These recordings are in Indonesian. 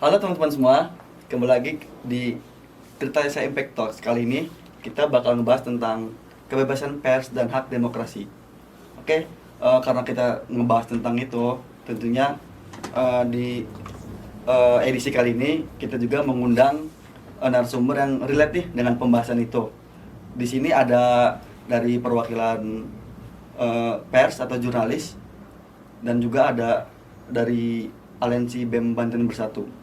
Halo teman-teman semua, kembali lagi di Cerita Saya Impact Talks. Kali ini kita bakal ngebahas tentang kebebasan pers dan hak demokrasi. Oke, karena kita ngebahas tentang itu, tentunya di edisi kali ini kita juga mengundang narasumber yang relate nih dengan pembahasan itu. Di sini ada dari perwakilan pers atau jurnalis dan juga ada dari Aliansi BEM Banten Bersatu.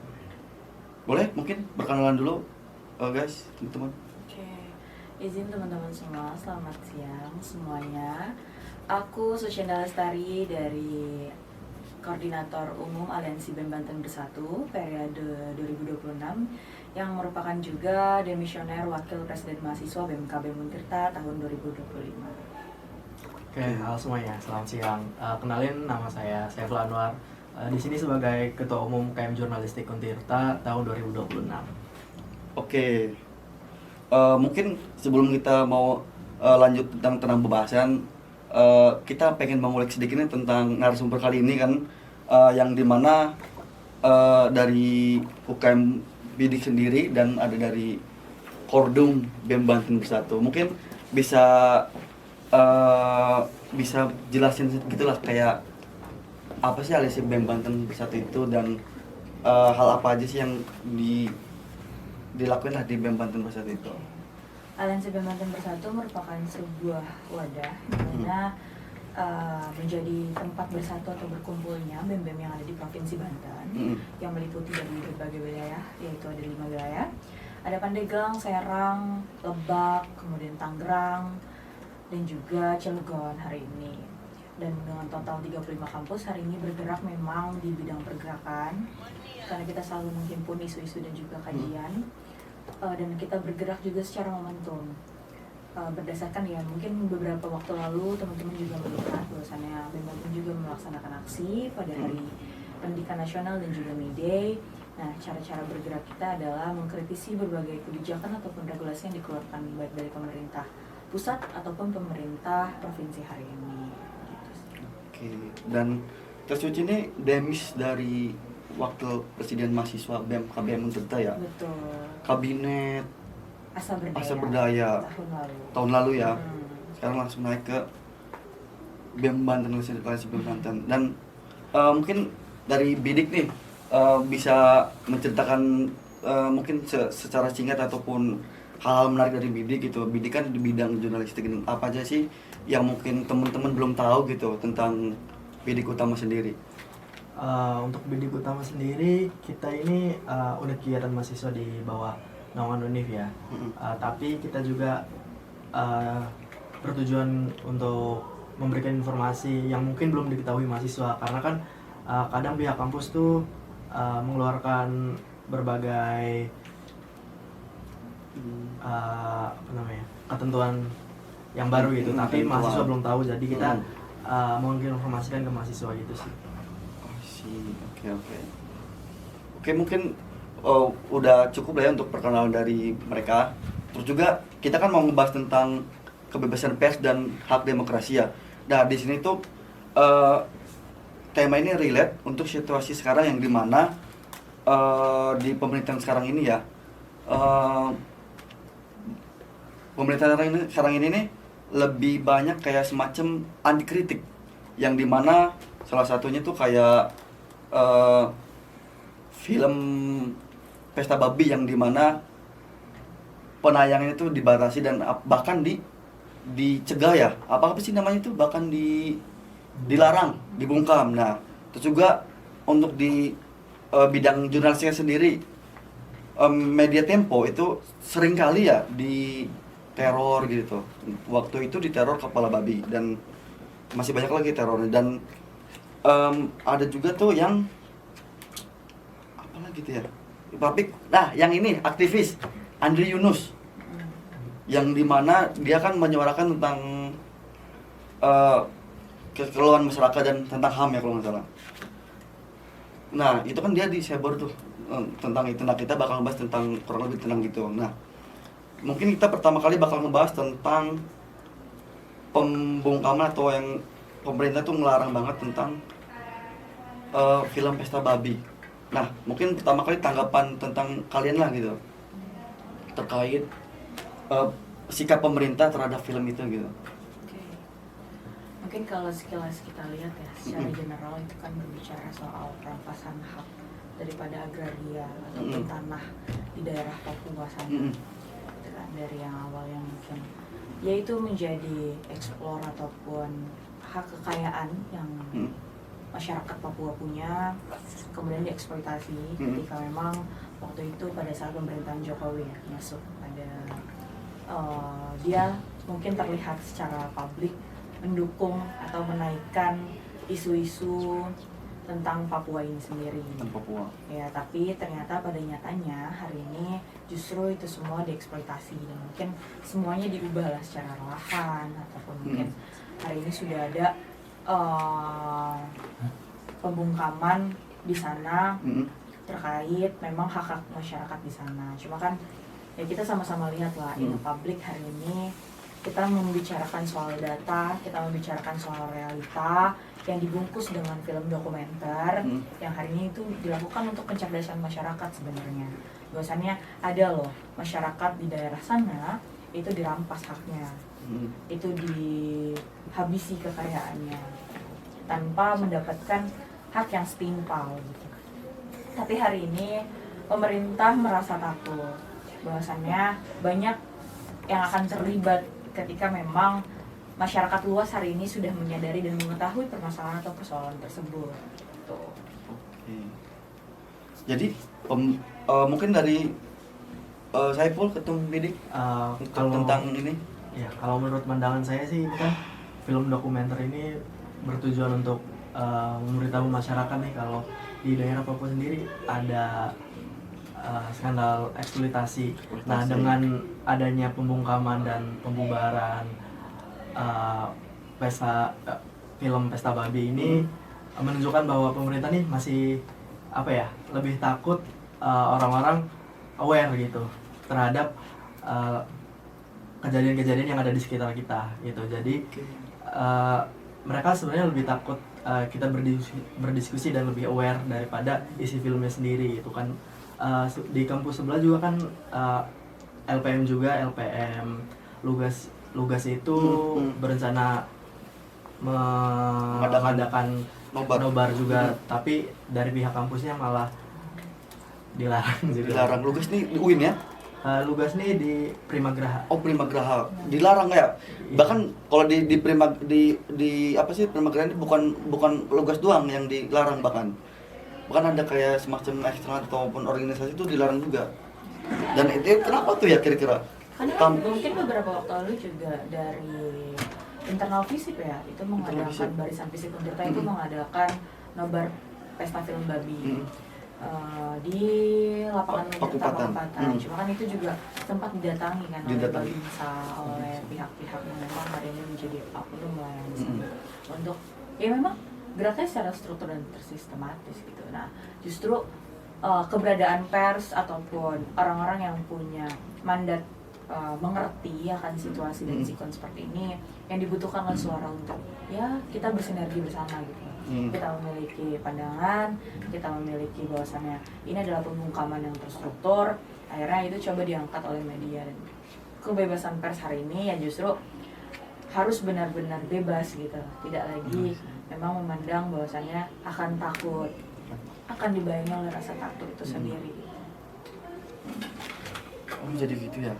Boleh mungkin perkenalan dulu guys, teman-teman. Oke, izin teman-teman semua, selamat siang semuanya. Aku Sucienda Lestari dari Koordinator Umum Aliansi BEM Banten Bersatu periode 2026 yang merupakan juga demisioner Wakil Presiden Mahasiswa BMKB Muntirta tahun 2025. Oke, halo semuanya, selamat siang. Kenalin, nama saya Saiful Anwar. Di sini sebagai Ketua Umum KM Jurnalistik Untirta tahun 2026. Oke, mungkin sebelum kita mau lanjut tentang pembahasan, kita pengen mengulik sedikit nih tentang narasumber kali ini kan, yang dimana dari UKM Bidik sendiri dan ada dari Kordum BEM Banten Bersatu. Mungkin bisa jelasin gitulah kayak apa sih Aliansi BEM Banten Bersatu itu dan hal apa aja sih yang dilakuin lah di BEM Banten Bersatu itu. Aliansi BEM Banten Bersatu merupakan sebuah wadah di mana menjadi tempat bersatu atau berkumpulnya BEM-BEM yang ada di Provinsi Banten yang meliputi dari berbagai wilayah, yaitu ada 5 wilayah. Ada Pandeglang, Serang, Lebak, kemudian Tangerang, dan juga Cilegon hari ini. Dan dengan total 35 kampus hari ini bergerak memang di bidang pergerakan karena kita selalu menghimpun isu-isu dan juga kajian. Dan kita bergerak juga secara momentum berdasarkan ya mungkin beberapa waktu lalu teman-teman juga melihat bahwasannya BEM Banten juga melaksanakan aksi pada Hari Pendidikan Nasional dan juga May Day. Nah, cara-cara bergerak kita adalah mengkritisi berbagai kebijakan ataupun regulasi yang dikeluarkan baik dari pemerintah pusat ataupun pemerintah provinsi hari ini. Oke, dan Tersuci ini demis dari Wakil Presiden Mahasiswa BEM KBM Untirta ya? Betul. Kabinet Asa Asa Berdaya Berdaya tahun lalu ya. Sekarang langsung naik ke BEM Banten, Aliansi BEM Banten. Dan mungkin dari Bidik nih bisa menceritakan mungkin secara singkat ataupun hal-hal menarik dari Bidik gitu. Bidik kan di bidang jurnalistik, apa aja sih yang mungkin teman-teman belum tahu gitu tentang Bidik Utama sendiri? Untuk Bidik Utama sendiri, kita ini unit kegiatan mahasiswa di bawah naungan UNIF ya. Tapi kita juga bertujuan untuk memberikan informasi yang mungkin belum diketahui mahasiswa, karena kan kadang pihak kampus tuh mengeluarkan berbagai ketentuan yang baru gitu, tapi mahasiswa belum tahu, jadi kita menginformasikan ke mahasiswa gitu sih. Oke, mungkin udah cukup lah ya untuk perkenalan dari mereka. Terus juga kita kan mau ngebahas tentang kebebasan pers dan hak demokrasi ya. Nah, di sini tuh tema ini relate untuk situasi sekarang yang dimana di pemerintahan sekarang ini ya. Pemerintahan sekarang ini nih lebih banyak kayak semacam anti kritik, yang dimana salah satunya tuh kayak film Pesta Babi yang dimana penayangannya itu dibatasi dan bahkan dicegah ya, apa sih namanya itu, bahkan dilarang, dibungkam. Nah, terus juga untuk di bidang jurnalistiknya sendiri, media Tempo itu seringkali ya di teror gitu. Waktu itu diteror Kepala Babi dan masih banyak lagi terornya. Dan ada juga tuh yang apa lagi tuh ya, publik. Nah, yang ini aktivis Andri Yunus, yang dimana dia kan menyuarakan tentang kekeluhan masyarakat dan tentang HAM ya kalau nggak salah. Nah, itu kan dia di cyber tuh tentang itu. Nah, kita bakal ngebahas tentang kurang lebih tentang gitu. Nah, mungkin kita pertama kali bakal ngebahas tentang pembungkaman atau yang pemerintah tuh ngelarang banget tentang film Pesta Babi. Nah, mungkin pertama kali tanggapan tentang kalian lah gitu terkait sikap pemerintah terhadap film itu gitu. Oke. Mungkin kalau sekilas kita lihat ya, secara general itu kan berbicara soal perampasan hak daripada agraria ataupun tanah di daerah Papua sana. Gitu kan, dari yang awal yang mungkin yaitu menjadi eksplor ataupun hak kekayaan yang masyarakat Papua punya, kemudian dieksploitasi ketika memang waktu itu pada saat pemerintahan Jokowi ya, masuk pada dia mungkin terlihat secara publik mendukung atau menaikkan isu-isu tentang Papua ini sendiri. Tentang Papua. Ya, tapi ternyata pada nyatanya hari ini justru itu semua dieksploitasi dan mungkin semuanya diubah lah secara lahan ataupun mungkin hari ini sudah ada pembungkaman di sana terkait memang hak-hak masyarakat di sana. Cuma kan ya kita sama-sama lihat lah in public hari ini kita membicarakan soal data, kita membicarakan soal realita yang dibungkus dengan film dokumenter yang hari ini itu dilakukan untuk pencerdasan masyarakat sebenarnya. Bahwasannya ada loh masyarakat di daerah sana itu dirampas haknya, itu dihabisi kekayaannya tanpa mendapatkan hak yang setimpal gitu. Tapi hari ini pemerintah merasa takut bahwasannya banyak yang akan terlibat ketika memang masyarakat luas hari ini sudah menyadari dan mengetahui permasalahan atau persoalan tersebut. Tuh. Oke. Jadi mungkin dari Saiful Ketum Bidik tentang ini. Ya, kalau menurut pandangan saya sih ini kan film dokumenter ini bertujuan untuk memberitahu masyarakat nih kalau di daerah Papua sendiri ada skandal eksploitasi. Nah, dengan adanya pembungkaman dan pembubaran film Pesta Babi ini menunjukkan bahwa pemerintah nih masih lebih takut orang-orang aware gitu terhadap kejadian-kejadian yang ada di sekitar kita gitu. Jadi mereka sebenarnya lebih takut kita berdiskusi dan lebih aware daripada isi filmnya sendiri itu kan. Di kampus sebelah juga kan LPM Lugas itu berencana mengadakan nobar juga, tapi dari pihak kampusnya malah dilarang. Dilarang. Lugas nih di UIN ya? Lugas nih di Primagraha. Oh, Primagraha. Dilarang ya? Bahkan kalau di Primagraha ini bukan Lugas doang yang dilarang bahkan ada kayak semacam eksternal ataupun organisasi itu dilarang juga. Dan itu kenapa tuh ya kira-kira? Karena mungkin beberapa waktu lalu juga dari internal FISIP ya, itu mengadakan barisan FISIP Untirta itu mengadakan nobar Pesta Film Babi di lapangan Untirta Pakupatan. Cuma kan itu juga sempat didatangi kan oleh Babinsa, oleh pihak-pihak yang memang hari ini menjadi oknum lah yang untuk ya memang geraknya secara struktur dan tersistematis gitu. Nah, justru keberadaan pers ataupun orang-orang yang punya mandat mengerti akan situasi dan sikon seperti ini yang dibutuhkan oleh suara untuk ya kita bersinergi bersama gitu. Kita memiliki pandangan, kita memiliki bahwasannya ini adalah pembungkaman yang terstruktur, akhirnya itu coba diangkat oleh media. Dan kebebasan pers hari ini ya justru harus benar-benar bebas gitu, tidak lagi memang memandang bahwasannya akan takut, akan dibayangi oleh rasa takut itu sendiri. Oh, jadi gitu ya.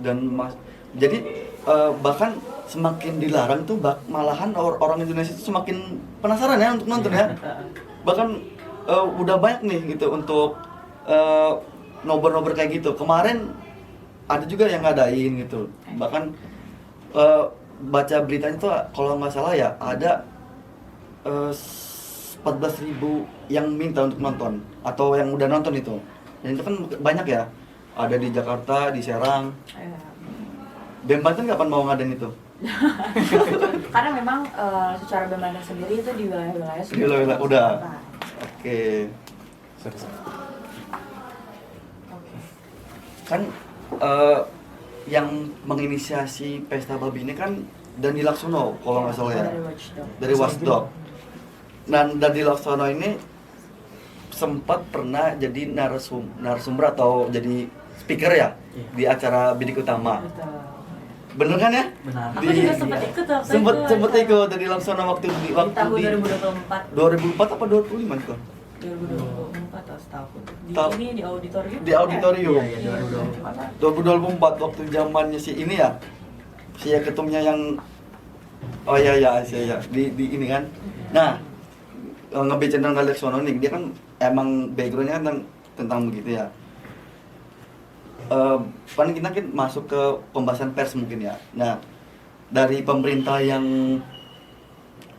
Dan jadi bahkan semakin dilarang tuh malahan orang Indonesia itu semakin penasaran ya untuk nonton ya. Bahkan udah banyak nih gitu untuk nobar-nobar kayak gitu. Kemarin ada juga yang ngadain gitu. Bahkan baca beritanya tuh kalau nggak salah ya ada 14.000 yang minta untuk nonton atau yang udah nonton itu. Dan itu kan banyak ya. Ada di Jakarta, di Serang. BEM Banten kapan mau ngadain itu? Karena memang secara BEM Banten sendiri itu di wilayah-wilayah sudah. Udah. Oke. Kan yang menginisiasi Pesta Babi ini kan Dandi Laksono kalau nggak salah ya. Dari Watchdog. Dan Dandi Laksono ini sempat pernah jadi narasumber atau jadi speaker ya Iya. di acara Bidik Utama. Betul. Bener kan ya? Benar. Aku juga sempat ikut waktu Sempet itu. ikut dari Langsona waktu Di tahun di 2024. 2004 apa 25 itu? 2024 atau setahun. Di Tahun. ini di auditorium. Di auditorium. Iya, iya, 2024. 2024 waktu zamannya si ini ya. Si ya ketumnya yang oh iya di ini kan. Nah, nge-batch tentang Galaksono nih, dia kan emang backgroundnya kan tentang begitu ya. Paling kita masuk ke pembahasan pers mungkin ya. Nah, dari pemerintah yang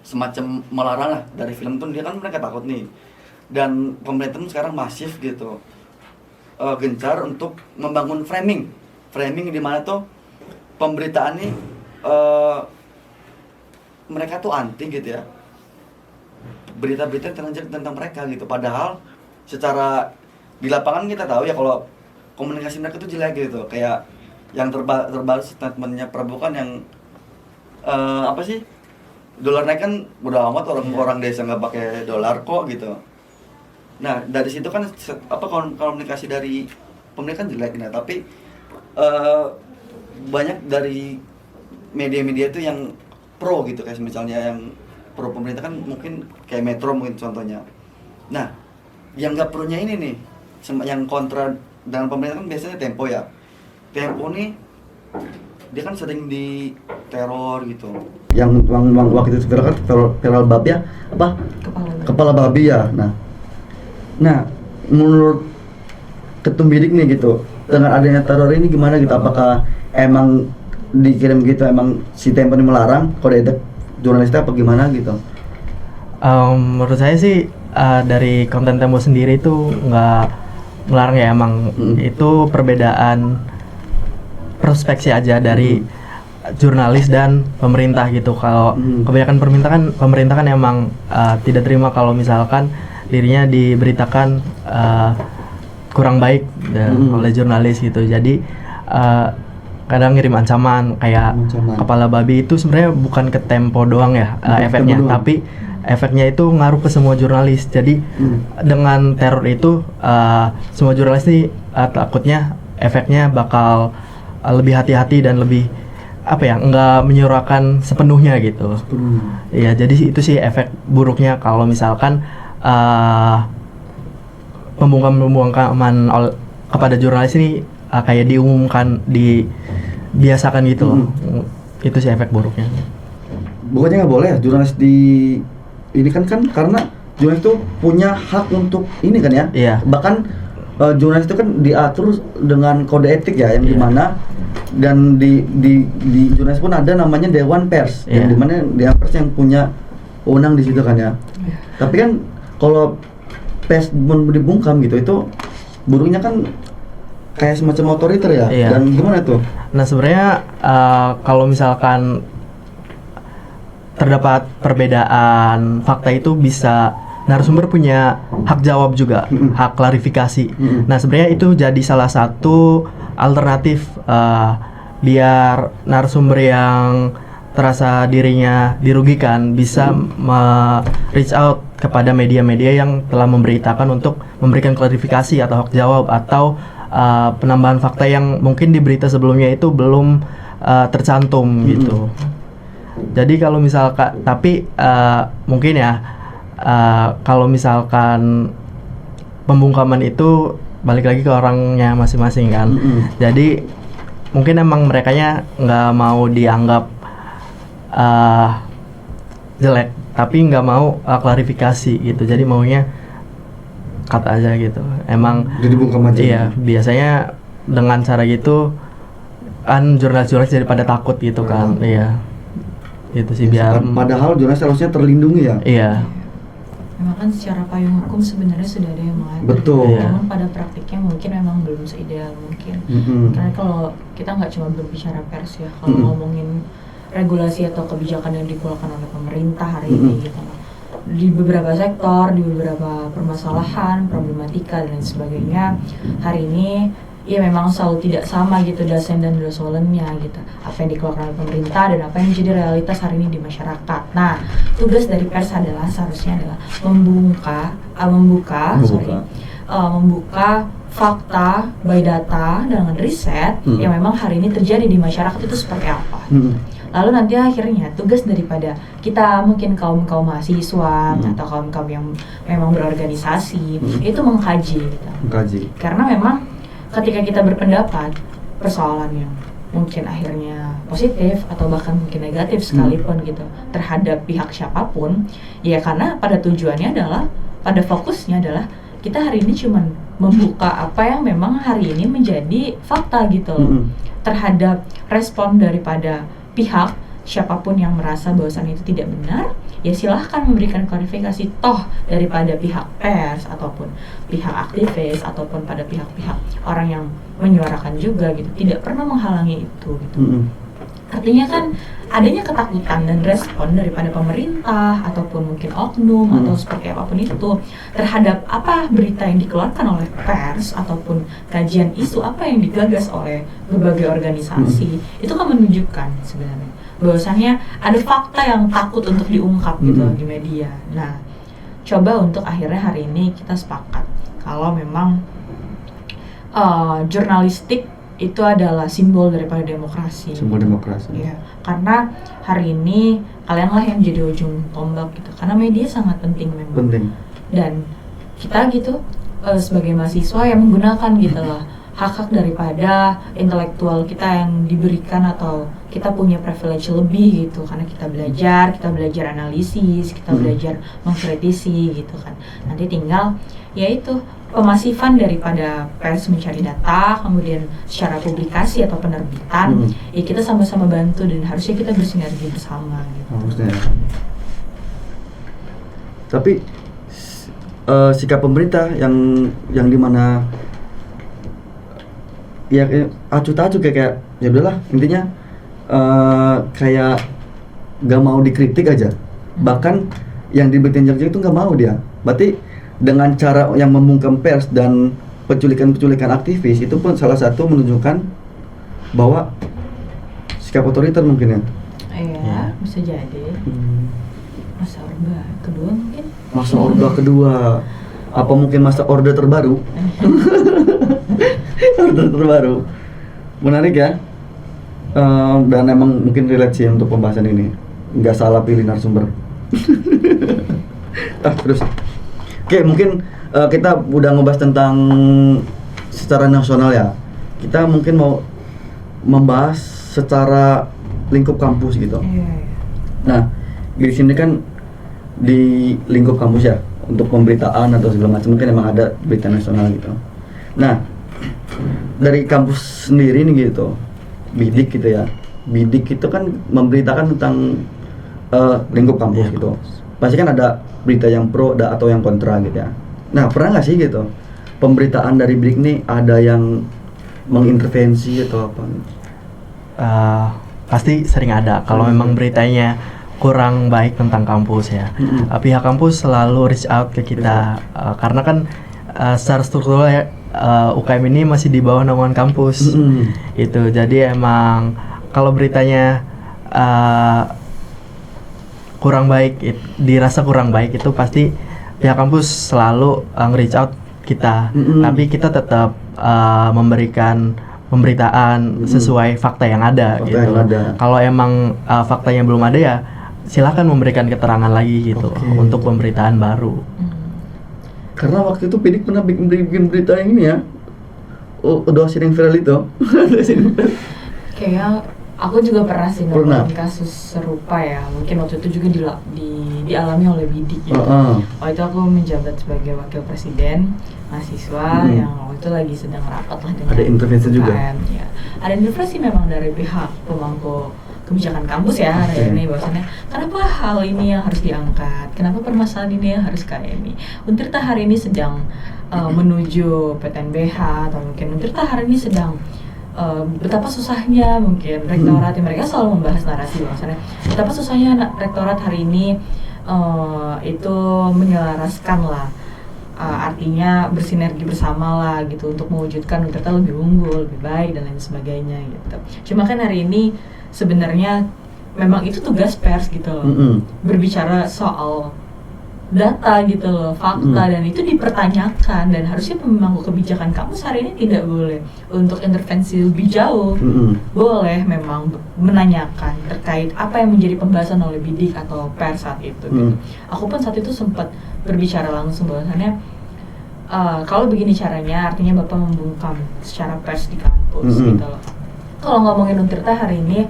semacam melarang lah dari film tuh, dia kan mereka takut nih. Dan pemerintah tuh sekarang masif gitu, gencar untuk membangun framing di mana tuh pemberitaan nih mereka tuh anti gitu ya, berita-berita tentang mereka gitu. Padahal secara di lapangan kita tahu ya kalau komunikasi mereka tuh jelek gitu. Kayak yang terbaru statementnya Prabowo kan yang apa sih, dolar naik kan udah amat, orang desa nggak pakai dolar kok gitu. Nah dari situ kan apa komunikasi dari pemerintah kan jelek. Nah tapi banyak dari media-media itu yang pro gitu, kayak misalnya yang pro pemerintah kan mungkin kayak Metro mungkin contohnya. Nah yang nggak pro-nya ini nih, yang kontra dengan pemerintah kan biasanya Tempo ya. Tempo nih dia kan sering di teror gitu. Yang waktu itu viral kan viral babi ya, apa? Kepala babi ya. Nah menurut Ketum Bidik nih gitu, dengan adanya teror ini gimana gitu? Apakah emang dikirim gitu, emang si Tempo ini melarang kode etik jurnalisnya apa gimana gitu? Menurut saya sih dari konten Tempo sendiri itu nggak melarang ya, emang itu perbedaan perspektif aja dari jurnalis dan pemerintah gitu. Kalau kebanyakan pemerintah kan emang tidak terima kalau misalkan dirinya diberitakan kurang baik oleh jurnalis gitu. Jadi kadang ngirim ancaman kayak kepala babi itu sebenarnya bukan ke Tempo doang ya efeknya, tapi efeknya itu ngaruh ke semua jurnalis. Jadi dengan teror itu semua jurnalis ini takutnya efeknya bakal lebih hati-hati dan lebih apa ya, nggak menyuarakan sepenuhnya gitu. Iya, jadi itu sih efek buruknya kalau misalkan pembungkaman kepada jurnalis ini kayak diumumkan, dibiasakan gitu loh. Itu sih efek buruknya. Bukannya nggak boleh ya jurnalis di ini kan karena jurnalis itu punya hak untuk ini kan ya. Iya. Bahkan jurnalis itu kan diatur dengan kode etik ya, yang dimana dan di jurnalis pun ada namanya Dewan Pers, yang dimana Dewan Pers yang punya wewenang di situ kan ya. Tapi kan kalau pers dibungkam gitu, itu buruknya kan kayak semacam otoriter ya. Dan gimana tuh? Nah sebenarnya kalau misalkan terdapat perbedaan fakta itu bisa narasumber punya hak jawab juga, hak klarifikasi. Nah sebenarnya itu jadi salah satu alternatif biar narasumber yang terasa dirinya dirugikan bisa reach out kepada media-media yang telah memberitakan untuk memberikan klarifikasi atau hak jawab atau penambahan fakta yang mungkin di berita sebelumnya itu belum tercantum gitu. Jadi kalau misalkan, tapi mungkin ya kalau misalkan pembungkaman itu balik lagi ke orangnya masing-masing kan. Jadi mungkin emang merekanya nggak mau dianggap jelek, tapi nggak mau klarifikasi gitu. Jadi maunya kata aja gitu. Emang Jadi bungkam aja. Iya, biasanya dengan cara gitu kan jurnalis-jurnalis daripada takut gitu kan. Iya. Itu sih biar padahal jurnalis harusnya terlindungi ya. Iya. Memang kan secara payung hukum sebenarnya sudah ada yang mengatur. Betul. Namun pada praktiknya mungkin memang belum seideal mungkin. Karena kalau kita nggak cuma berbicara pers ya, kalau ngomongin regulasi atau kebijakan yang dikeluarkan oleh pemerintah hari ini gitu, di beberapa sektor, di beberapa permasalahan, problematika dan lain sebagainya, hari ini ya memang selalu tidak sama gitu dasen dan dosolennya gitu, apa yang dikeluarkan oleh pemerintah dan apa yang menjadi realitas hari ini di masyarakat. Nah, tugas dari pers adalah seharusnya adalah membuka fakta by data dengan riset yang memang hari ini terjadi di masyarakat itu seperti apa. Lalu nanti akhirnya tugas daripada kita mungkin kaum mahasiswa atau kaum yang memang berorganisasi itu mengkaji gitu. Karena memang ketika kita berpendapat persoalan yang mungkin akhirnya positif atau bahkan mungkin negatif sekalipun gitu terhadap pihak siapapun, ya karena pada tujuannya adalah, pada fokusnya adalah kita hari ini cuman membuka apa yang memang hari ini menjadi fakta gitu loh, terhadap respon daripada pihak siapapun yang merasa bahwasan itu tidak benar, ya silahkan memberikan klarifikasi. Toh daripada pihak pers ataupun pihak aktivis ataupun pada pihak-pihak orang yang menyuarakan juga gitu tidak pernah menghalangi itu gitu. Artinya kan adanya ketakutan dan respon daripada pemerintah ataupun mungkin oknum atau seperti apapun itu terhadap apa berita yang dikeluarkan oleh pers ataupun kajian isu apa yang digagas oleh berbagai organisasi, itu kan menunjukkan sebenarnya bahwasannya ada fakta yang takut untuk diungkap gitu di media. Nah, coba untuk akhirnya hari ini kita sepakat kalau memang jurnalistik itu adalah simbol daripada demokrasi. Simbol demokrasi. Ya, karena hari ini kalianlah yang jadi ujung tombak gitu. Karena media sangat penting memang. Penting. Dan kita gitu sebagai mahasiswa yang menggunakan gitu lah hak-hak daripada intelektual kita yang diberikan atau kita punya privilege lebih gitu karena kita belajar analisis, kita belajar mengkritisi gitu kan. Nanti tinggal yaitu pemasifan daripada pers mencari data, kemudian secara publikasi atau penerbitan, ya kita sama-sama bantu dan harusnya kita bersinergi bersama gitu. Harusnya. Tapi sikap pemerintah yang dimana ya acuh-acuh kayak ya udahlah intinya kayak gak mau dikritik aja, bahkan yang diberitain itu nggak mau dia. Berarti dengan cara yang membungkam pers dan penculikan aktivis itu pun salah satu menunjukkan bahwa sikap otoriter mungkin ya. Iya, bisa jadi. Masa Orba kedua mungkin. Masa Orba kedua. Apa mungkin masa Orde terbaru? Orde terbaru. Menarik ya. Dan emang mungkin relate sih untuk pembahasan ini. Nggak salah pilih narasumber. Terus. Oke, mungkin kita udah ngebahas tentang secara nasional ya. Kita mungkin mau membahas secara lingkup kampus gitu. Nah, di sini kan di lingkup kampus ya, untuk pemberitaan atau segala macam mungkin emang ada berita nasional gitu. Nah, dari kampus sendiri nih gitu, bidik gitu ya. Bidik itu kan memberitakan tentang lingkup kampus gitu. Pasti kan ada berita yang pro atau yang kontra gitu ya. Nah, pernah nggak sih gitu pemberitaan dari bidik nih ada yang mengintervensi atau apa? Pasti sering ada. Kalau memang beritanya kurang baik tentang kampus ya, pihak kampus selalu reach out ke kita karena kan secara struktural ya, UKM ini masih di bawah naungan kampus itu. Jadi emang kalau beritanya kurang baik, dirasa kurang baik itu pasti pihak kampus selalu nge-reach out kita. Tapi kita tetap memberikan pemberitaan sesuai fakta yang ada gitu. Kalau emang faktanya belum ada ya silakan memberikan keterangan lagi gitu untuk pemberitaan baru. Karena waktu itu Pidik pernah bikin berita yang ini ya, dosen yang viral itu. Kayak aku juga pernah sih ngalamin kasus serupa ya. Mungkin waktu itu juga dialami oleh Bidik gitu. Waktu itu aku menjabat sebagai wakil presiden mahasiswa yang waktu itu lagi sedang rapat lah dengan ada intervensi UKM, juga. Ya. Ada intervensi memang dari pihak pemangku kebijakan kampus ya hari ini, bahwasannya kenapa hal ini yang harus diangkat, kenapa permasalahan ini yang harus kayak ini. Untirta hari ini sedang menuju PTNBH atau mungkin Untirta hari ini sedang betapa susahnya mungkin rektorat, mereka selalu membahas narasi bahwasannya betapa susahnya rektorat hari ini itu menyelaraskan lah artinya bersinergi bersama lah gitu untuk mewujudkan Untirta lebih unggul, lebih baik dan lain sebagainya gitu. Cuma kan hari ini sebenarnya memang itu tugas pers gitu loh, berbicara soal data gitu loh, fakta, dan itu dipertanyakan, dan harusnya pemangku kebijakan kampus hari ini tidak boleh untuk intervensi lebih jauh. Boleh memang menanyakan terkait apa yang menjadi pembahasan oleh bidik atau pers saat itu gitu. Aku pun saat itu sempat berbicara langsung bahwasannya kalau begini caranya artinya Bapak membungkam secara pers di kampus gitu loh. Kalau ngomongin Untirta hari ini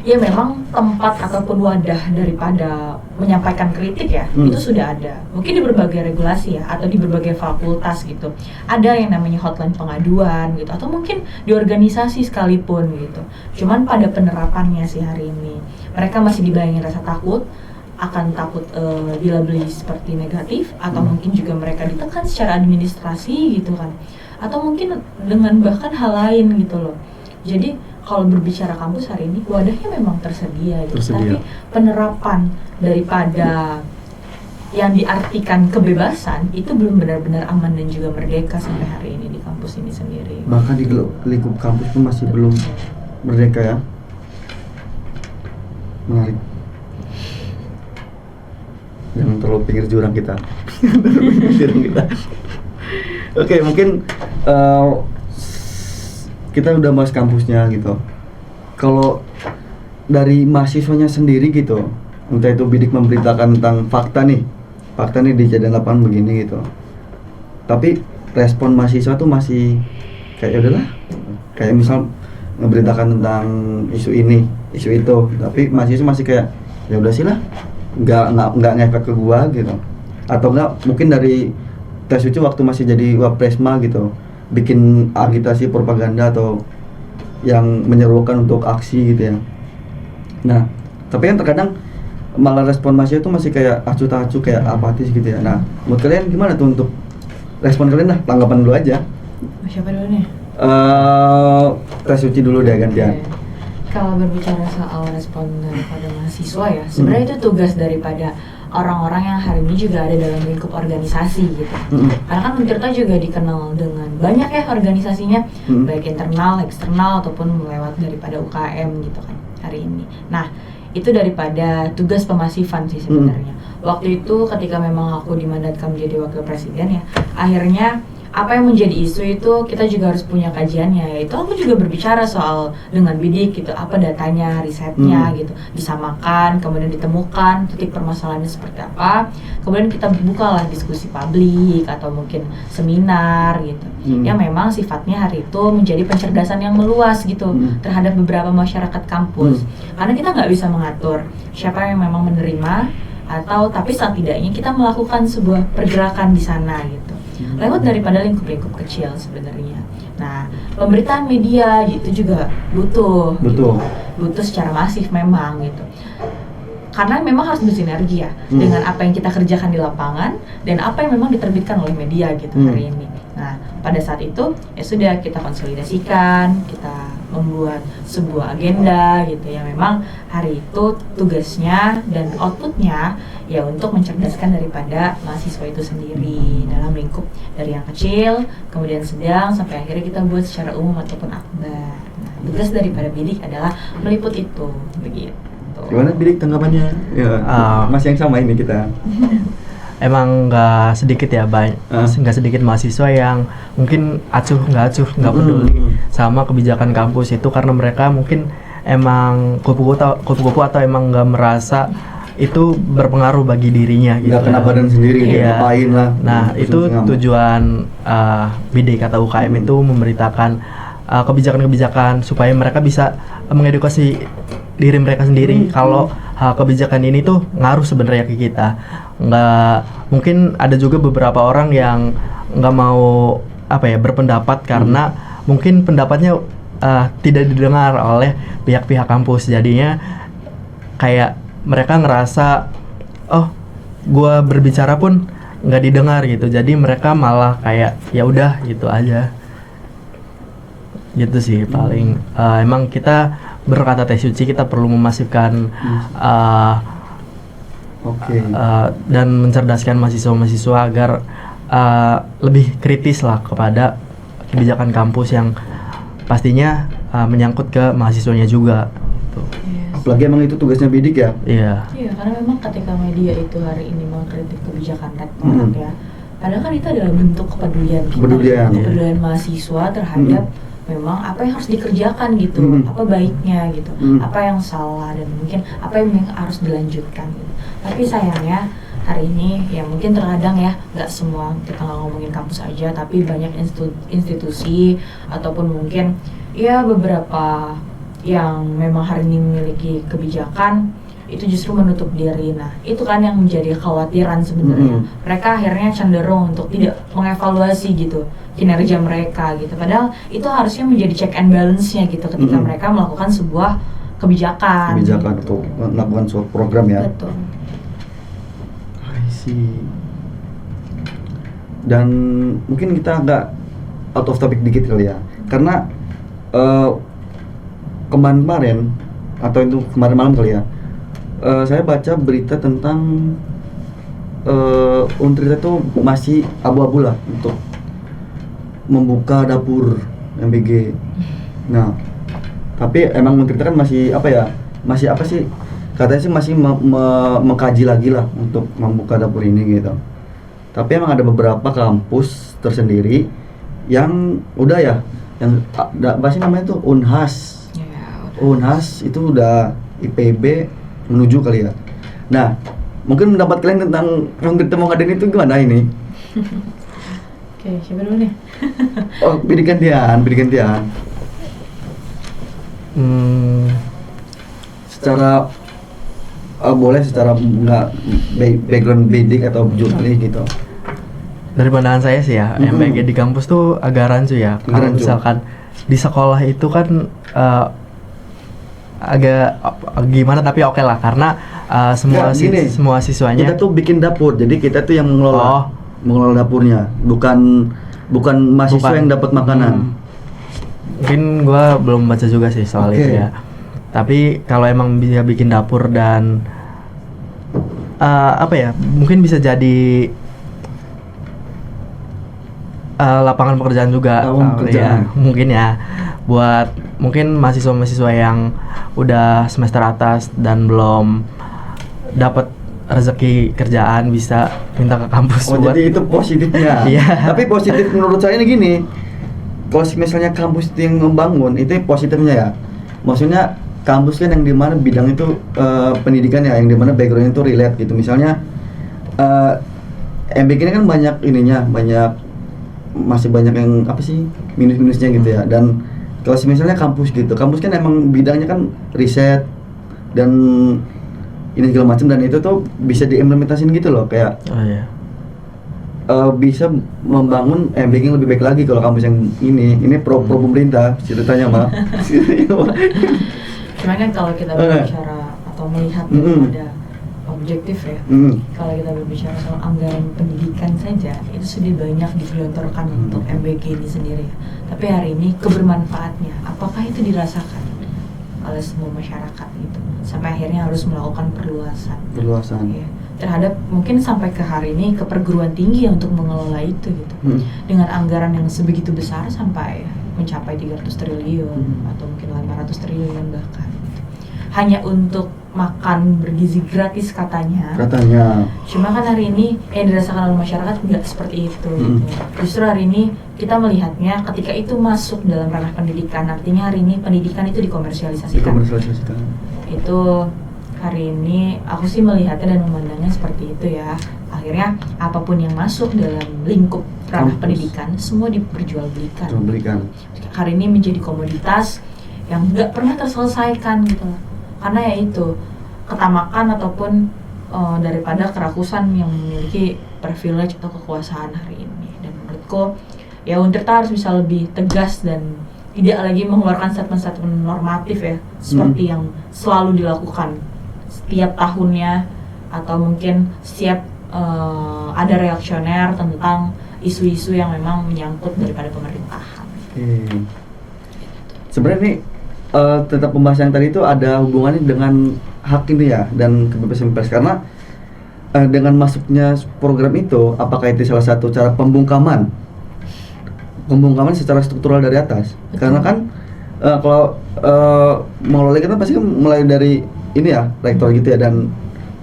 ya memang tempat ataupun wadah daripada menyampaikan kritik ya itu sudah ada, mungkin di berbagai regulasi ya atau di berbagai fakultas gitu ada yang namanya hotline pengaduan gitu, atau mungkin di organisasi sekalipun gitu. Cuman pada penerapannya sih hari ini mereka masih dibayangi rasa takut, akan takut dilabeli seperti negatif, atau mungkin juga mereka ditekan secara administrasi gitu kan, atau mungkin dengan bahkan hal lain gitu loh. Jadi kalau berbicara kampus hari ini wadahnya memang tersedia gitu. Tapi penerapan daripada yang diartikan kebebasan itu belum benar-benar aman dan juga merdeka sampai hari ini di kampus ini sendiri. Bahkan di lingkup kampus pun masih belum merdeka ya. Menarik. Jangan terlalu pinggir jurang kita. Oke, mungkin kita udah bahas kampusnya gitu. Kalau dari mahasiswanya sendiri gitu, entah itu bidik memberitakan tentang fakta nih di kejadian lapangan begini gitu, tapi respon mahasiswa tuh masih kayak udahlah, kayak misal memberitakan tentang isu ini, isu itu, tapi mahasiswa masih kayak ya udah sih lah, nggak ngefek ke gua gitu. Atau enggak mungkin dari Teh Suci waktu masih jadi Wapresma gitu, bikin agitasi propaganda atau yang menyerukan untuk aksi gitu ya. Nah, tapi kan terkadang malah respon mahasiswa itu masih kayak acuh tak acuh, kayak apatis gitu ya. Nah, menurut kalian gimana tuh untuk respon kalian lah, tanggapan dulu aja. Siapa dulu nih? Teh Suci dulu deh gantian. Okay. Kalau berbicara soal respon daripada mahasiswa ya, sebenarnya itu tugas daripada orang-orang yang hari ini juga ada dalam lingkup organisasi gitu. Karena kan Untirta juga dikenal dengan banyak ya organisasinya, baik internal, eksternal ataupun lewat daripada UKM gitu kan hari ini. Nah, itu daripada tugas pemasifan sih sebenarnya. Waktu itu ketika memang aku dimandatkan menjadi wakil presiden ya, akhirnya apa yang menjadi isu itu kita juga harus punya kajiannya, yaitu aku juga berbicara soal dengan bidik gitu, apa datanya, risetnya gitu, disamakan, kemudian ditemukan titik permasalahannya seperti apa, kemudian kita bukalah diskusi publik atau mungkin seminar gitu, yang memang sifatnya hari itu menjadi pencerdasan yang meluas gitu terhadap beberapa masyarakat kampus, karena kita nggak bisa mengatur siapa yang memang menerima, atau tapi setidaknya kita melakukan sebuah pergerakan di sana gitu. Lewat daripada lingkup-lingkup kecil sebenarnya. Nah, pemberitaan media itu juga butuh secara masif memang gitu. Karena memang harus bersinergi ya dengan apa yang kita kerjakan di lapangan dan apa yang memang diterbitkan oleh media gitu hari ini. Nah, pada saat itu ya sudah kita konsolidasikan, kita membuat sebuah agenda gitu ya. Memang hari itu tugasnya dan outputnya ya untuk mencerdaskan daripada mahasiswa itu sendiri dalam lingkup dari yang kecil, kemudian sedang, sampai akhirnya kita buat secara umum ataupun akbar. Nah, tugas daripada bidik adalah meliput itu begitu. Gimana bidik tanggapannya? Ya, masih yang sama ini kita. Emang nggak sedikit ya, nggak sedikit mahasiswa yang mungkin nggak peduli sama kebijakan kampus itu, karena mereka mungkin emang kupu-kupu atau emang nggak merasa itu berpengaruh bagi dirinya gitu. Nggak kena badan sendiri, dia ngapain lah. Nah, itu tujuan bidik atau UKM itu memberitakan kebijakan-kebijakan supaya mereka bisa mengedukasi diri mereka sendiri kalau kebijakan ini tuh ngaruh sebenarnya ke kita. Mungkin ada juga beberapa orang yang nggak mau berpendapat karena mungkin pendapatnya tidak didengar oleh pihak-pihak kampus, jadinya kayak mereka ngerasa gue berbicara pun nggak didengar gitu, jadi mereka malah kayak ya udah gitu aja gitu sih paling. Emang kita berkata Teh Suci, kita perlu memasifkan dan mencerdaskan mahasiswa-mahasiswa agar lebih kritis lah kepada kebijakan kampus yang pastinya menyangkut ke mahasiswanya juga. Tuh. Yes. Apalagi emang itu tugasnya bidik ya. Iya. Iya, karena memang ketika media itu hari ini mengkritik kebijakan rektorat ya, padahal kan itu adalah bentuk kepedulian kita, kepedulian mahasiswa terhadap memang apa yang harus dikerjakan gitu, apa baiknya gitu, apa yang salah dan mungkin apa yang harus dilanjutkan gitu. Tapi sayangnya hari ini ya mungkin terkadang ya nggak semua, kita nggak ngomongin kampus aja, tapi banyak institusi ataupun mungkin ya beberapa yang memang hari ini memiliki kebijakan itu justru menutup diri. Nah itu kan yang menjadi kekhawatiran sebenarnya. Mereka akhirnya cenderung untuk tidak mengevaluasi gitu kinerja mereka gitu, padahal itu harusnya menjadi check and balance-nya gitu ketika mereka melakukan sebuah kebijakan gitu. Untuk melakukan suatu program ya. Betul. I see. Dan mungkin kita agak out of topic dikit kali ya, karena kemarin atau itu kemarin malam kali ya, saya baca berita tentang Untrita itu masih abu-abu lah untuk membuka dapur MBG. Nah, tapi emang Untrita kan masih apa sih? Katanya sih masih mengkaji lagi lah untuk membuka dapur ini gitu. Tapi emang ada beberapa kampus tersendiri yang udah ya, yang apa sih namanya tuh Unhas. Unhas itu udah IPB menuju kali ya. Nah, mungkin pendapat kalian tentang Untrita mau ngadain itu gimana ini? Oke, siapa dulu nih? Oh, bidik gantian. Secara boleh secara nggak background bidik atau jurnalis gitu. Dari pandangan saya sih ya, MBG di kampus tuh agak rancu ya. Kalau misalkan di sekolah itu kan agak gimana, tapi oke lah karena semua siswanya kita tuh bikin dapur, jadi kita tuh yang mengelola dapurnya, bukan mahasiswa yang dapat makanan. Mungkin gua belum baca juga sih soal itu ya. Tapi kalau emang bisa bikin dapur dan mungkin bisa jadi lapangan pekerjaan juga. Ya, mungkin ya buat mungkin mahasiswa-mahasiswa yang udah semester atas dan belum dapat rezeki kerjaan bisa minta ke kampus. Jadi itu positifnya. Iya. Tapi positif menurut saya ini gini, kalau misalnya kampus itu yang ngebangun, itu positifnya ya. Maksudnya kampus kan yang dimana bidang itu pendidikan ya, yang dimana background itu relate gitu. Misalnya MBK ini kan masih banyak yang apa sih minus-minusnya gitu ya. Dan kalau misalnya kampus kan emang bidangnya kan riset dan ini segala macam, dan itu tuh bisa diimplementasiin gitu loh, kayak bisa membangun MBK yang lebih baik lagi. Kalau kampus yang ini pro pemerintah ceritanya mah. Cuman kan kalau kita berbicara atau melihat pada objektif ya, kalau kita berbicara soal anggaran pendidikan saja itu sudah banyak digelontorkan untuk MBG ini sendiri. Tapi hari ini kebermanfaatnya, apakah itu dirasakan oleh semua masyarakat gitu, sampai akhirnya harus melakukan perluasan ya, terhadap mungkin sampai ke hari ini ke perguruan tinggi untuk mengelola itu gitu, dengan anggaran yang sebegitu besar sampai mencapai 300 triliun atau mungkin 500 triliun bahkan gitu. Hanya untuk makan bergizi gratis katanya. Cuma kan hari ini yang dirasakan oleh masyarakat tidak seperti itu gitu. Justru hari ini kita melihatnya ketika itu masuk dalam ranah pendidikan, artinya hari ini pendidikan itu dikomersialisasikan. Itu hari ini aku sih melihatnya dan memandangnya seperti itu ya. Akhirnya apapun yang masuk dalam lingkup ranah pendidikan semua diperjualbelikan. Hari ini menjadi komoditas yang nggak pernah terselesaikan gitu. Karena ya itu ketamakan ataupun daripada kerakusan yang memiliki privilege atau kekuasaan hari ini. Dan menurutku ya Untrita harus bisa lebih tegas dan tidak lagi mengeluarkan statement-statement normatif ya seperti yang selalu dilakukan setiap tahunnya, atau mungkin setiap ada reaksioner tentang isu-isu yang memang menyangkut daripada pemerintahan. Sebenarnya nih tetap pembahasan yang tadi itu ada hubungannya dengan hak ini ya dan kebebasan pers, karena dengan masuknya program itu, apakah itu salah satu cara pembungkaman secara struktural dari atas? Betul. Karena kan kalau mengelola kan pasti kan mulai dari ini ya, rektor gitu ya, dan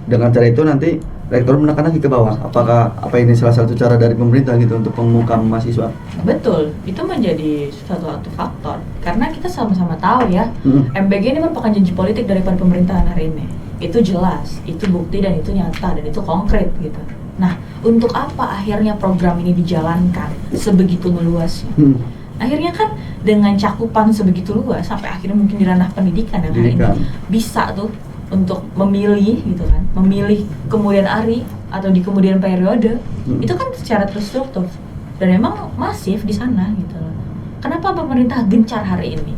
dengan cara itu nanti rektor menekan lagi ke bawah. Apakah ini salah satu cara dari pemerintah gitu untuk pembungkam mahasiswa? Betul, itu menjadi satu faktor. Karena kita sama-sama tahu ya, Mm-mm. MBG ini merupakan janji politik daripada pemerintahan hari ini. Itu jelas, itu bukti dan itu nyata dan itu konkret gitu. Nah, untuk apa akhirnya program ini dijalankan sebegitu luasnya? Akhirnya kan dengan cakupan sebegitu luas sampai akhirnya mungkin di ranah pendidikan yang hari ini bisa tuh untuk memilih gitu kan, memilih kemudian hari atau di kemudian periode, itu kan secara terstruktur dan memang masif di sana gitu loh. Kenapa pemerintah gencar hari ini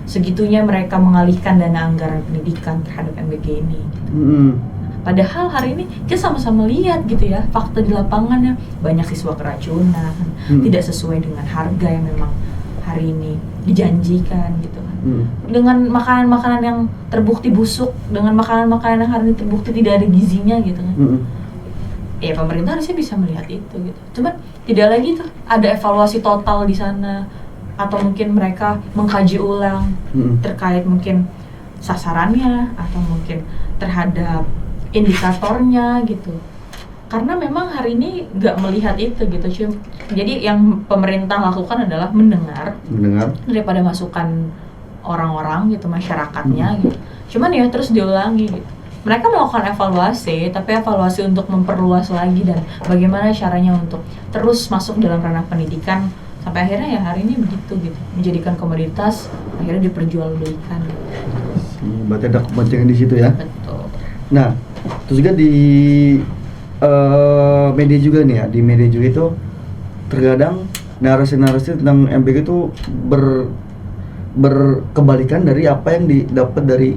segitunya mereka mengalihkan dana anggaran pendidikan terhadap MBG ini gitu. Padahal hari ini kita sama-sama lihat gitu ya, fakta di lapangannya banyak siswa keracunan, tidak sesuai dengan harga yang memang hari ini dijanjikan gitu kan. Dengan makanan-makanan yang terbukti busuk, dengan makanan-makanan yang hari ini terbukti tidak ada gizinya gitu kan. Ya pemerintah harusnya bisa melihat itu gitu. Cuman tidak lagi tuh ada evaluasi total di sana, atau mungkin mereka mengkaji ulang terkait mungkin sasarannya atau mungkin terhadap indikatornya gitu. Karena memang hari ini nggak melihat itu gitu. Jadi yang pemerintah lakukan adalah mendengar daripada masukan orang-orang gitu, masyarakatnya gitu. Cuman ya terus diulangi gitu. Mereka melakukan evaluasi, tapi evaluasi untuk memperluas lagi dan bagaimana caranya untuk terus masuk dalam ranah pendidikan sampai akhirnya ya hari ini begitu gitu, menjadikan komoditas akhirnya diperjualbelikan. Berarti ada kepentingan di situ ya. Betul. Nah, terus juga di media juga nih ya, di media juga itu terkadang narasi-narasi tentang MBG itu berkebalikan dari apa yang didapat dari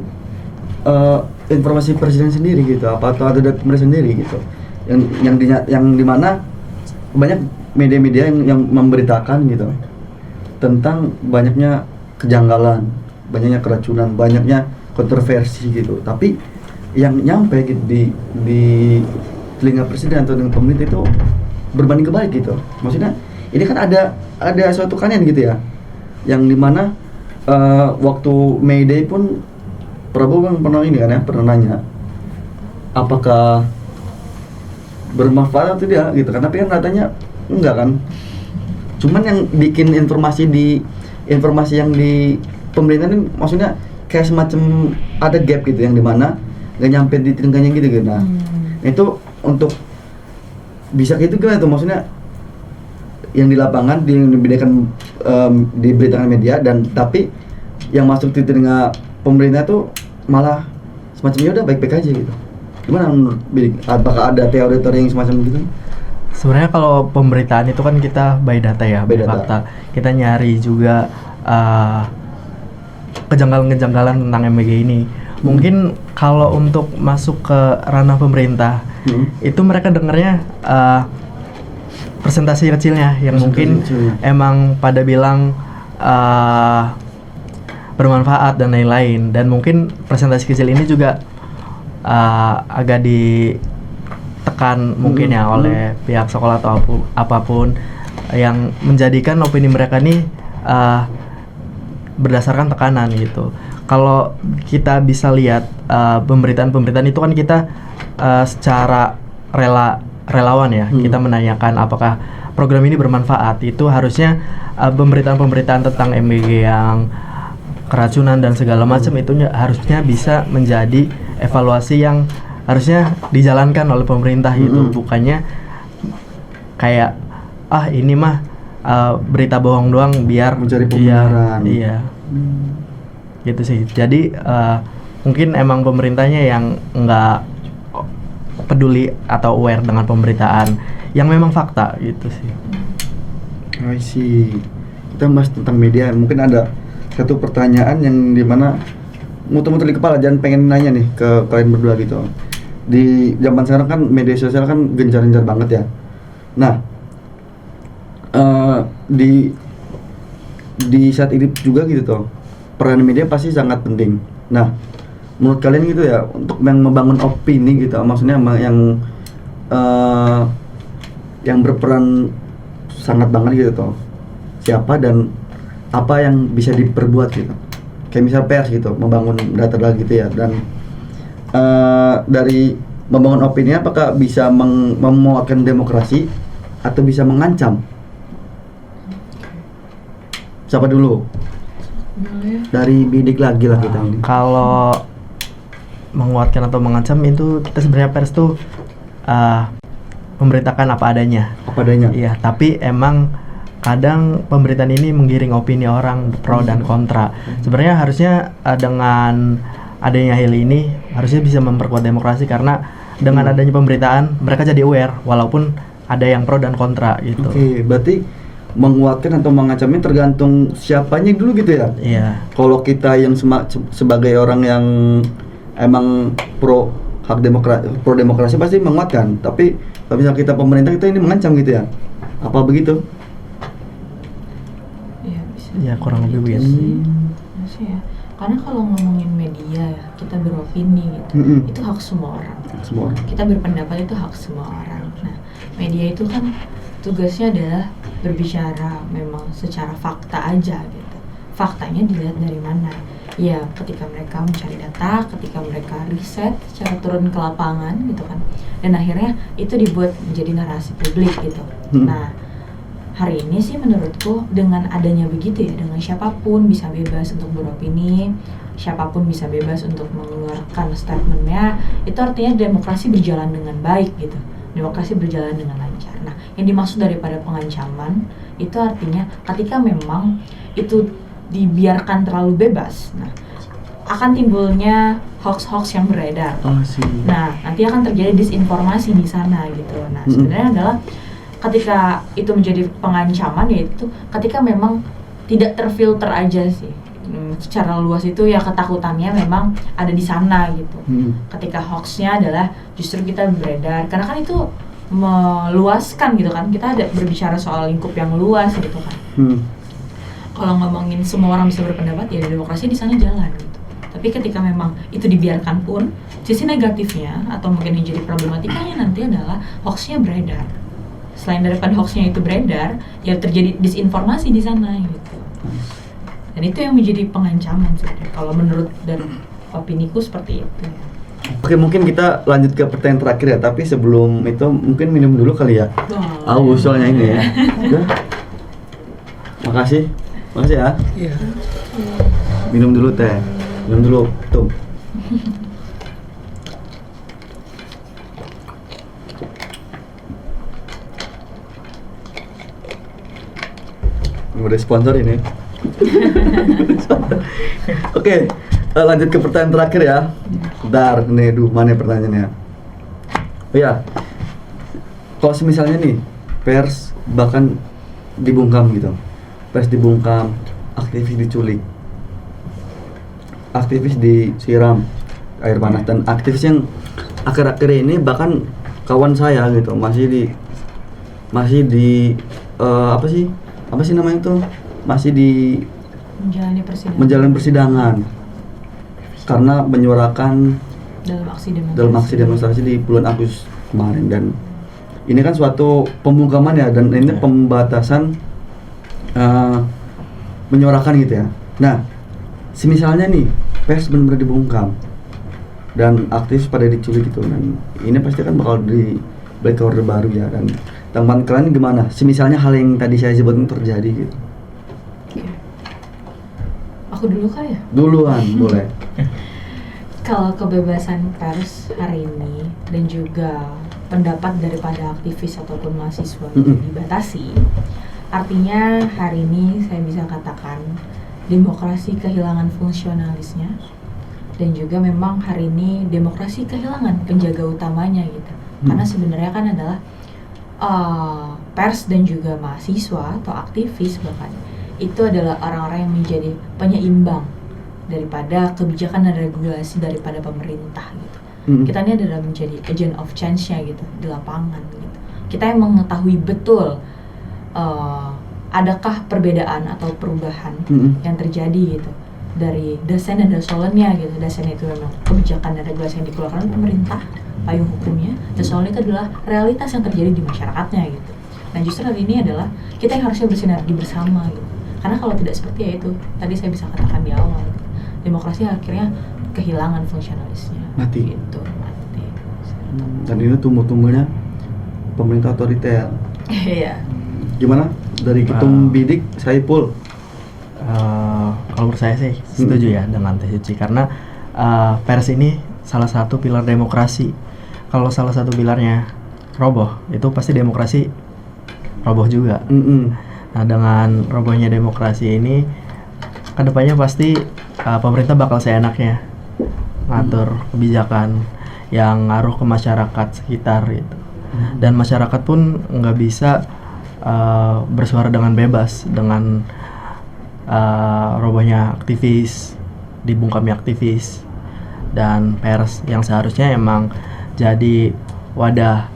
informasi presiden sendiri gitu, atau dari pemerintah sendiri gitu, yang dimana banyak media-media yang memberitakan gitu tentang banyaknya kejanggalan, banyaknya keracunan, banyaknya kontroversi gitu, tapi yang nyampe gitu di telinga presiden atau dengan pemerintah itu berbanding kebalik gitu. Maksudnya ini kan ada suatu kanan gitu ya, yang dimana waktu May Day pun Prabowo kan pernah nanya apakah bermanfaat atau tidak gitu kan, tapi kan katanya enggak kan. Cuman yang bikin informasi yang di pemerintah ini maksudnya kayak semacam ada gap gitu, yang dimana nggak nyampe di telinganya gitu. Nah, itu untuk bisa gitu gimana tuh, maksudnya yang di lapangan diberitakan media, dan tapi yang masuk di telinga pemerintah tuh malah semacam ya udah baik-baik aja gitu. Gimana menurut Bidik? Apakah ada teori-teori yang semacam gitu? Sebenarnya kalau pemberitaan itu kan kita by data ya, by fakta. Kita nyari juga kejanggalan-kejanggalan tentang MBG ini. Mungkin kalau untuk masuk ke ranah pemerintah, itu mereka dengarnya presentasi kecilnya yang mungkin emang pada bilang bermanfaat dan lain-lain, dan mungkin presentasi kecil ini juga agak ditekan mungkin ya oleh pihak sekolah atau apapun yang menjadikan opini mereka nih berdasarkan tekanan gitu. Kalau kita bisa lihat pemberitaan itu kan kita secara relawan ya, kita menanyakan apakah program ini bermanfaat. Itu harusnya pemberitaan tentang MBG yang keracunan dan segala macam itu harusnya bisa menjadi evaluasi yang harusnya dijalankan oleh pemerintah gitu, bukannya kayak ini mah berita bohong doang biar mencari pembenaran. Iya. Gitu sih. Jadi mungkin emang pemerintahnya yang nggak peduli atau aware dengan pemberitaan yang memang fakta gitu sih. I see. Kita bahas tentang media, mungkin ada satu pertanyaan yang dimana muter-muter di kepala, jangan pengen nanya nih ke kalian berdua gitu. Di zaman sekarang kan media sosial kan gencar-gencar banget ya. Nah, di saat ini juga gitu tuh, peran media pasti sangat penting. Nah, menurut kalian gitu ya, untuk yang membangun opini gitu, maksudnya yang yang berperan sangat banget gitu toh, siapa dan apa yang bisa diperbuat gitu, kayak misal pers gitu membangun data gitu ya, dan dari membangun opini apakah bisa memuatkan demokrasi atau bisa mengancam? Siapa dulu? Dari bidik lagi lah kita ini. Kalau menguatkan atau mengancam itu kita sebenarnya pers tuh memberitakan apa adanya. Apa adanya? Iya, tapi emang kadang pemberitaan ini menggiring opini orang pro dan kontra. Sebenarnya harusnya dengan adanya hal ini harusnya bisa memperkuat demokrasi, karena dengan adanya pemberitaan mereka jadi aware walaupun ada yang pro dan kontra gitu. Oke, berarti menguatkan atau mengancamnya tergantung siapanya dulu gitu ya? Iya. Kalau kita yang sebagai orang yang emang pro demokrasi pasti menguatkan, tapi kalau misalnya kita pemerintah kita ini mengancam gitu ya? Apa begitu? Iya bisa. Ya kurang lebih begitu. Bisa ya. Karena kalau ngomongin media ya, kita beropini gitu. Itu hak semua orang. Semua orang. Kita berpendapat itu hak semua orang. Nah, media itu kan tugasnya adalah berbicara memang secara fakta aja gitu. Faktanya dilihat dari mana? Ya, ketika mereka mencari data, ketika mereka riset secara turun ke lapangan gitu kan. Dan akhirnya itu dibuat menjadi narasi publik gitu. Nah, hari ini sih menurutku dengan adanya begitu ya, dengan siapapun bisa bebas untuk beropini, siapapun bisa bebas untuk mengeluarkan statementnya, itu artinya demokrasi berjalan dengan baik gitu. Demokrasi berjalan dengan lancar. Nah, yang dimaksud daripada pengancaman itu artinya ketika memang itu dibiarkan terlalu bebas, nah akan timbulnya hoax-hoax yang beredar. Nah, nanti akan terjadi disinformasi di sana gitu. Nah, sebenarnya adalah ketika itu menjadi pengancaman, yaitu ketika memang tidak terfilter aja sih. Secara luas itu ya ketakutannya memang ada di sana gitu. Ketika hoaxnya adalah justru kita beredar, karena kan itu meluaskan gitu kan. Kita ada berbicara soal lingkup yang luas gitu kan. Kalau ngomongin semua orang bisa berpendapat, ya demokrasi di sana jalan gitu. Tapi ketika memang itu dibiarkan pun, sisi negatifnya atau mungkin yang jadi problematikanya nanti adalah hoaxnya beredar. Selain daripada hoaxnya itu beredar, ya terjadi disinformasi di sana gitu. Dan itu yang menjadi pengancaman sebenarnya. Kalau menurut dan opiniku seperti itu. Oke, mungkin kita lanjut ke pertanyaan terakhir ya. Tapi sebelum itu mungkin minum dulu kali ya. Aus soalnya ini ya. Udah. Makasih ya. Iya. Minum dulu teh. Minum dulu tuh. Udah sponsor ini. Oke, lanjut ke pertanyaan terakhir ya. Bentar, nih, mana pertanyaannya? Oh ya, kalau misalnya nih pers bahkan dibungkam gitu, pers dibungkam, aktivis diculik, aktivis disiram air panas, dan aktivis yang akhir-akhir ini bahkan kawan saya gitu masih di apa sih namanya itu, masih di menjalani persidangan karena menyuarakan dalam aksi demonstrasi di bulan Agustus kemarin. Dan ini kan suatu pembungkaman ya, dan ini pembatasan menyuarakan gitu ya. Nah, misalnya nih pers benar-benar dibungkam dan aktivis pada diculik gitu, dan ini pasti kan bakal di Black Order baru ya. Dan tanggapan kalian gimana? Misalnya hal yang tadi saya sebutkan terjadi gitu. Aku dulu kali ya? Duluan, boleh. Kalau kebebasan pers hari ini dan juga pendapat daripada aktivis ataupun mahasiswa dibatasi, artinya hari ini saya bisa katakan demokrasi kehilangan fungsionalisnya, dan juga memang hari ini demokrasi kehilangan penjaga utamanya gitu. Karena sebenarnya kan adalah pers dan juga mahasiswa atau aktivis bahkan itu adalah orang-orang yang menjadi penyeimbang daripada kebijakan dan regulasi daripada pemerintah gitu. Kita ini adalah menjadi agent of change-nya gitu di lapangan gitu. Kita yang mengetahui betul adakah perbedaan atau perubahan yang terjadi gitu dari desain dan dasolennya gitu. Desain itu memang kebijakan dan regulasi yang dikeluarkan pemerintah, payung hukumnya, dan soal itu adalah realitas yang terjadi di masyarakatnya gitu. Nah justru hal ini adalah kita yang harusnya bersinergi bersama gitu. Karena kalau tidak seperti ya itu tadi saya bisa katakan di awal, demokrasi akhirnya kehilangan fungsionalisnya. Mati. Gitu, mati. Dan ini tumbuh-tumbuhnya pemerintah otoriter. Iya. Gimana dari Ketum Bidik Saipul? Kalau menurut saya sih setuju ya dengan Teh Suci, karena pers ini salah satu pilar demokrasi. Kalau salah satu pilarnya roboh, itu pasti demokrasi roboh juga. Nah, dengan robohnya demokrasi ini, kedepannya pasti pemerintah bakal seenaknya ngatur kebijakan yang ngaruh ke masyarakat sekitar gitu. Dan masyarakat pun nggak bisa bersuara dengan bebas dengan robohnya aktivis, dibungkamnya aktivis dan pers yang seharusnya emang jadi wadah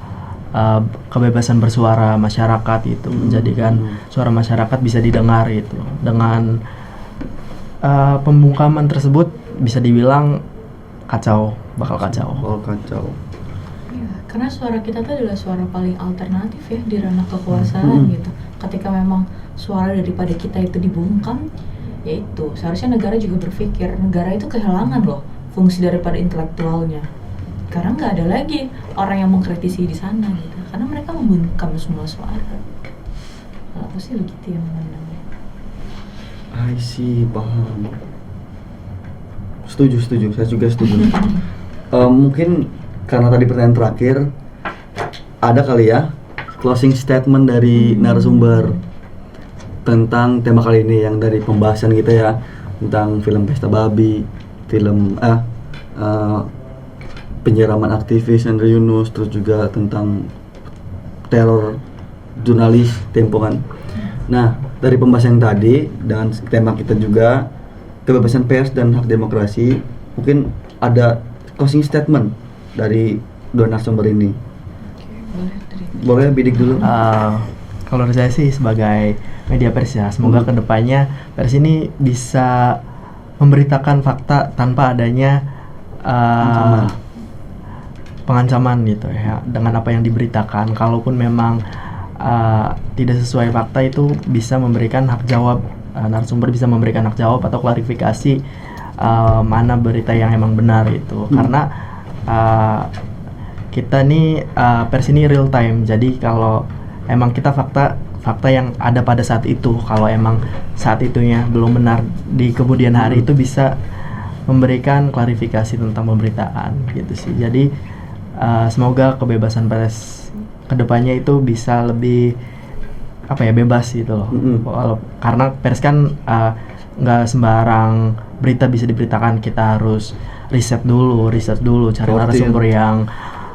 kebebasan bersuara masyarakat itu, menjadikan suara masyarakat bisa didengar itu. Dengan pembungkaman tersebut bisa dibilang kacau, bakal kacau. Ya, karena suara kita tuh adalah suara paling alternatif ya di ranah kekuasaan gitu. Ketika memang suara daripada kita itu dibungkam, yaitu seharusnya negara juga berpikir negara itu kehilangan loh fungsi daripada intelektualnya. Karena nggak ada lagi orang yang mengkritisi di sana gitu. Karena mereka membungkam semua suara. Kalau aku sih begitu yang memandangnya. I see, paham. Setuju, saya juga setuju. Mungkin karena tadi pertanyaan terakhir, ada kali ya closing statement dari narasumber tentang tema kali ini yang dari pembahasan kita ya, tentang film Pesta Babi, film penyiraman aktivis Andre Yunus, terus juga tentang teror jurnalis Tempo kan. Nah, dari pembahasan yang tadi dan tema kita juga kebebasan pers dan hak demokrasi, mungkin ada closing statement dari dua narasumber ini. Boleh Bidik dulu. Kalau dari saya sih sebagai media pers ya, semoga kedepannya pers ini bisa memberitakan fakta tanpa adanya pengancaman gitu ya, dengan apa yang diberitakan. Kalaupun memang tidak sesuai fakta, itu bisa memberikan hak jawab, narasumber bisa memberikan hak jawab atau klarifikasi mana berita yang emang benar itu. Karena kita nih pers ini real time, jadi kalau emang kita fakta yang ada pada saat itu, kalau emang saat itunya belum benar, di kemudian hari itu bisa memberikan klarifikasi tentang pemberitaan gitu sih. Jadi semoga kebebasan pers kedepannya itu bisa lebih bebas gitu loh. Karena pers kan nggak sembarang berita bisa diberitakan, kita harus riset dulu, cari narasumber yang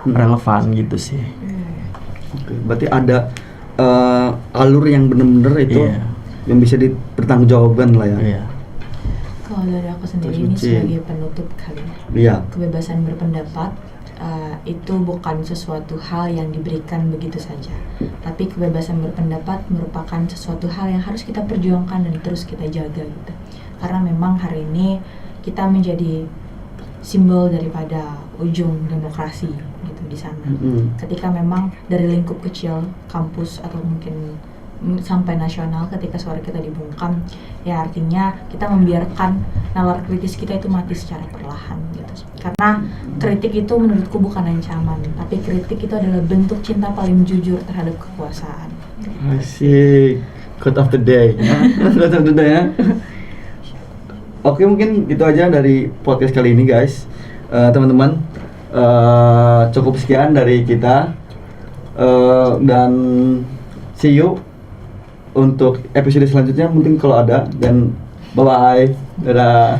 relevan gitu sih. Oke, berarti ada alur yang benar-benar itu yang bisa dipertanggungjawabkan lah ya. Iya. Kalau dari aku sendiri ini sebagai penutup kali ya. Iya. Kebebasan berpendapat itu bukan sesuatu hal yang diberikan begitu saja, tapi kebebasan berpendapat merupakan sesuatu hal yang harus kita perjuangkan dan terus kita jaga gitu. Karena memang hari ini kita menjadi simbol daripada ujung demokrasi gitu di sana. Ketika memang dari lingkup kecil kampus atau mungkin sampai nasional, ketika suara kita dibungkam, ya artinya kita membiarkan nalar kritis kita itu mati secara perlahan gitu. Karena kritik itu menurutku bukan ancaman, tapi kritik itu adalah bentuk cinta paling jujur terhadap kekuasaan. Asik, quote of the day. Quote of the day ya. Oke, mungkin itu aja dari podcast kali ini guys. Teman-teman, cukup sekian dari kita, dan see you untuk episode selanjutnya mungkin kalau ada, dan bye bye, dadah.